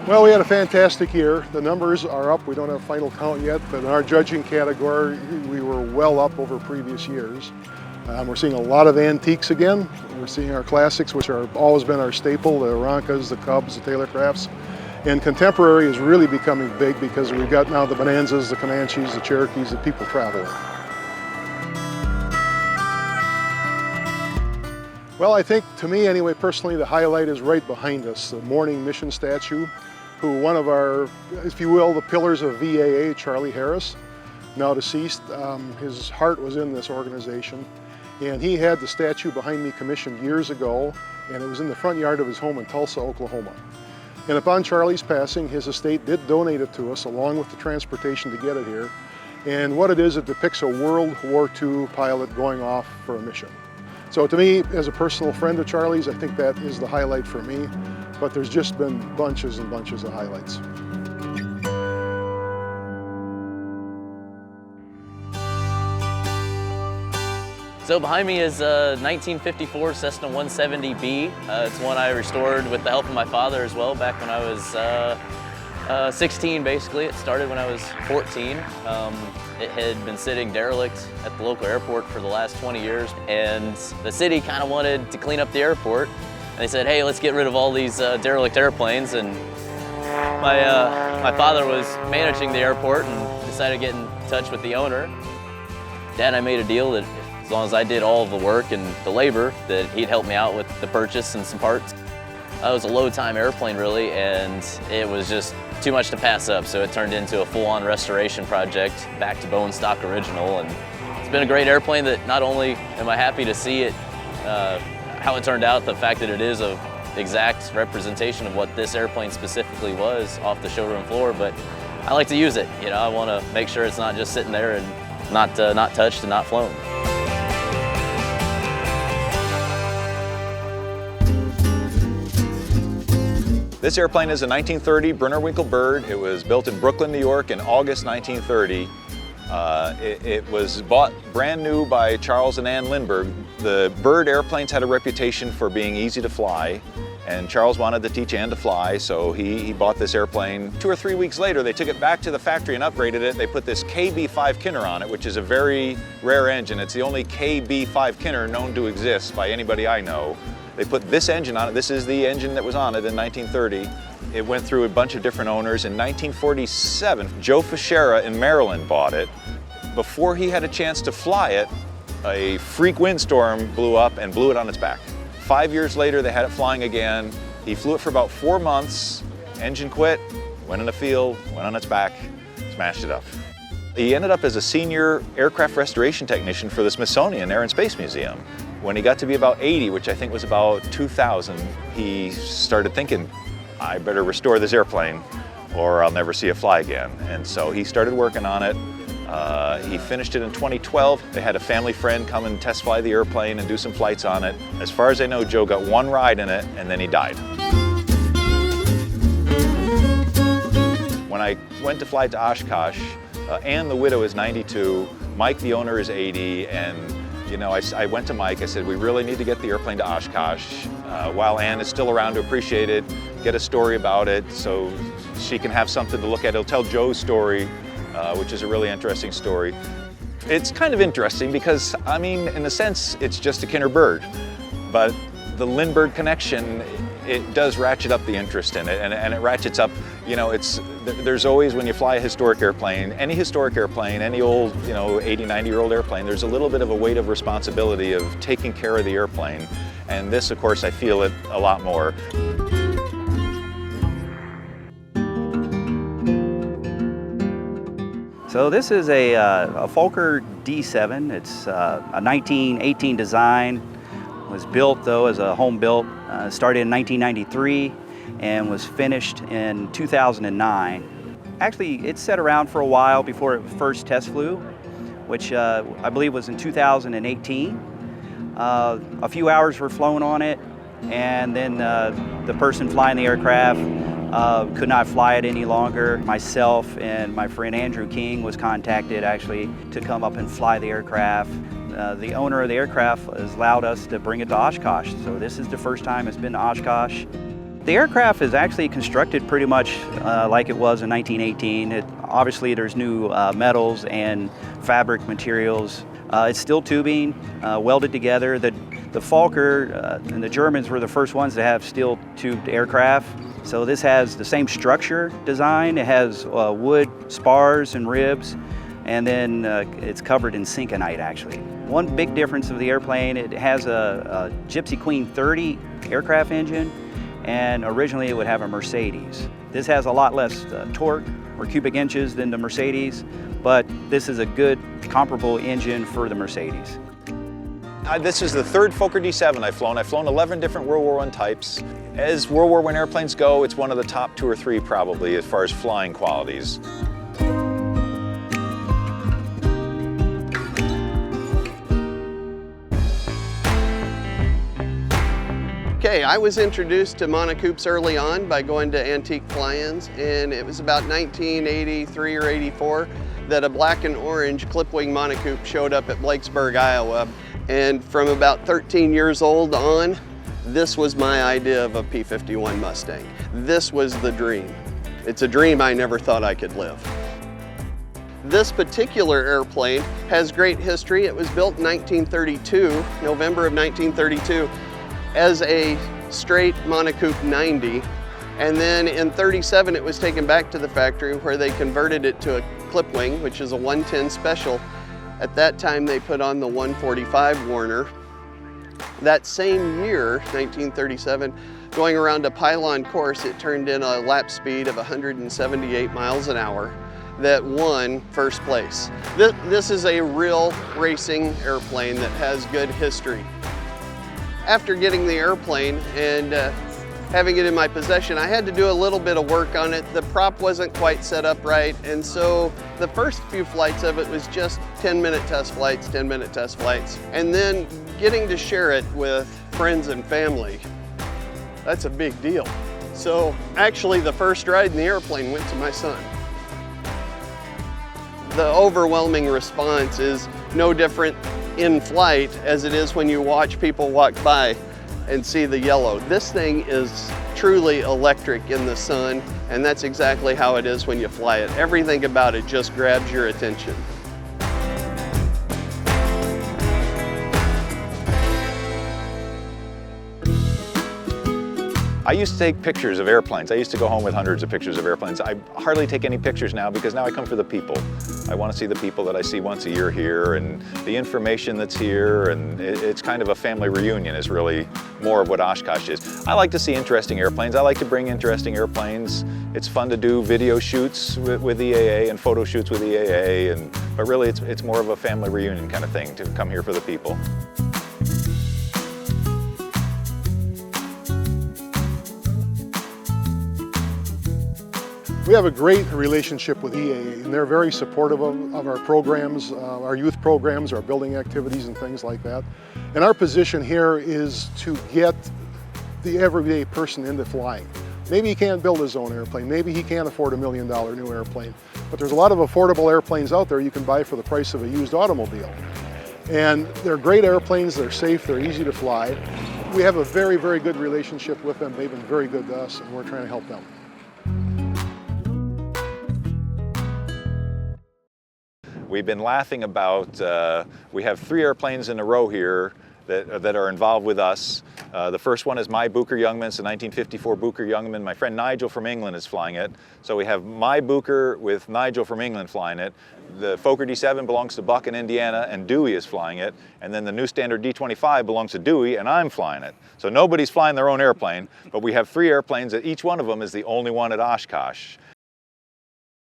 Well, we had a fantastic year. The numbers are up. We don't have a final count yet, but in our judging category, we were well up over previous years. We're seeing a lot of antiques again. We're seeing our classics, which have always been our staple, the Ronkas, the Cubs, the Taylorcrafts. And contemporary is really becoming big because we've got now the Bonanzas, the Comanches, the Cherokees that people travel in. Well, I think, to me anyway, personally, the highlight is right behind us, the Morning Mission statue, who one of our, if you will, the pillars of EAA, Charlie Harris, now deceased, his heart was in this organization. And he had the statue behind me commissioned years ago, and it was in the front yard of his home in Tulsa, Oklahoma. And upon Charlie's passing, his estate did donate it to us, along with the transportation to get it here. And what it is, it depicts a World War II pilot going off for a mission. So to me, as a personal friend of Charlie's, I think that is the highlight for me, but there's just been bunches and bunches of highlights. So behind me is a 1954 Cessna 170B. It's one I restored with the help of my father as well back when I was 16 basically. It started when I was 14. It had been sitting derelict at the local airport for the last 20 years, and the city kind of wanted to clean up the airport. And they said, hey, let's get rid of all these derelict airplanes. And my father was managing the airport and decided to get in touch with the owner. Dad and I made a deal that as long as I did all of the work and the labor, that he'd help me out with the purchase and some parts. It was a low-time airplane really, and it was just too much to pass up, so it turned into a full-on restoration project back to bone stock original. And it's been a great airplane that not only am I happy to see it, how it turned out, the fact that it is an exact representation of what this airplane specifically was off the showroom floor, but I like to use it. You know, I want to make sure it's not just sitting there and not touched and not flown. This airplane is a 1930 Lindbergh Bird. It was built in Brooklyn, New York in August 1930. It was bought brand new by Charles and Ann Lindbergh. The Bird airplanes had a reputation for being easy to fly, and Charles wanted to teach Ann to fly, so he bought this airplane. 2 or 3 weeks later, they took it back to the factory and upgraded it. They put this KB5 Kinner on it, which is a very rare engine. It's the only KB5 Kinner known to exist by anybody I know. They put this engine on it. This is the engine that was on it in 1930. It went through a bunch of different owners. In 1947, Joe Fischera in Maryland bought it. Before he had a chance to fly it, a freak windstorm blew up and blew it on its back. 5 years later, they had it flying again. He flew it for about 4 months, engine quit, went in the field, went on its back, smashed it up. He ended up as a senior aircraft restoration technician for the Smithsonian Air and Space Museum. When he got to be about 80, which I think was about 2000, he started thinking, I better restore this airplane or I'll never see it fly again. And so he started working on it. He finished it in 2012. They had a family friend come and test fly the airplane and do some flights on it. As far as I know, Joe got 1 ride in it and then he died. When I went to fly to Oshkosh, Ann, the widow, is 92, Mike, the owner, is 80, and you know, I went to Mike, I said, we really need to get the airplane to Oshkosh while Ann is still around to appreciate it, get a story about it so she can have something to look at. It'll tell Joe's story, which is a really interesting story. It's kind of interesting because, I mean, in a sense, it's just a Kinner Bird, but the Lindbergh connection, it does ratchet up the interest in it, and it ratchets up, you know, there's always, when you fly a historic airplane, any old, you know, 80, 90-year-old airplane, there's a little bit of a weight of responsibility of taking care of the airplane. And this, of course, I feel it a lot more. So this is a Fokker D7. It's a 1918 design. Was built though as a home built, started in 1993 and was finished in 2009. Actually, it sat around for a while before it first test flew, which I believe was in 2018. A few hours were flown on it, and then the person flying the aircraft could not fly it any longer. Myself and my friend Andrew King was contacted actually to come up and fly the aircraft. The owner of the aircraft has allowed us to bring it to Oshkosh, so this is the first time it's been to Oshkosh. The aircraft is actually constructed pretty much like it was in 1918. Obviously, there's new metals and fabric materials. It's steel tubing, welded together. The Fokker and the Germans were the first ones to have steel tubed aircraft. So this has the same structure design. It has wood spars and ribs, and then it's covered in sinconite actually. One big difference of the airplane, it has a Gypsy Queen 30 aircraft engine, and originally it would have a Mercedes. This has a lot less torque or cubic inches than the Mercedes, but this is a good comparable engine for the Mercedes. This is the third Fokker D7 I've flown. I've flown 11 different World War I types. As World War I airplanes go, it's one of the top 2 or 3 probably as far as flying qualities. Okay, I was introduced to Monocoupes early on by going to antique fly-ins, and it was about 1983 or 84 that a black and orange clip-wing Monocoupe showed up at Blakesburg, Iowa. And from about 13 years old on, this was my idea of a P-51 Mustang. This was the dream. It's a dream I never thought I could live. This particular airplane has great history. It was built in 1932, November of 1932, as a straight Monocoupe 90. And then in 37, it was taken back to the factory where they converted it to a clip wing, which is a 110 special. At that time, they put on the 145 Warner. That same year, 1937, going around a pylon course, it turned in a lap speed of 178 miles an hour that won first place. This is a real racing airplane that has good history. After getting the airplane and having it in my possession, I had to do a little bit of work on it. The prop wasn't quite set up right, and so the first few flights of it was just 10-minute test flights, 10-minute test flights. And then getting to share it with friends and family, that's a big deal. So actually the first ride in the airplane went to my son. The overwhelming response is no different in flight as it is when you watch people walk by and see the yellow. This thing is truly electric in the sun, and that's exactly how it is when you fly it. Everything about it just grabs your attention. I used to take pictures of airplanes. I used to go home with hundreds of pictures of airplanes. I hardly take any pictures now because now I come for the people. I want to see the people that I see once a year here and the information that's here, and it's kind of a family reunion is really more of what Oshkosh is. I like to see interesting airplanes. I like to bring interesting airplanes. It's fun to do video shoots with EAA and photo shoots with EAA, but really it's more of a family reunion kind of thing to come here for the people. We have a great relationship with EAA, and they're very supportive of our programs, our youth programs, our building activities and things like that. And our position here is to get the everyday person into flying. Maybe he can't build his own airplane, maybe he can't afford $1 million new airplane, but there's a lot of affordable airplanes out there you can buy for the price of a used automobile. And they're great airplanes, they're safe, they're easy to fly. We have a very, very good relationship with them. They've been very good to us, and we're trying to help them. We've been laughing about, we have 3 airplanes in a row here that are involved with us. The first one is my Booker Youngman. It's a 1954 Booker Youngman. My friend Nigel from England is flying it. So we have my Booker with Nigel from England flying it. The Fokker D7 belongs to Buck in Indiana, and Dewey is flying it. And then the new standard D25 belongs to Dewey, and I'm flying it. So nobody's flying their own airplane, but we have 3 airplanes, and each one of them is the only one at Oshkosh.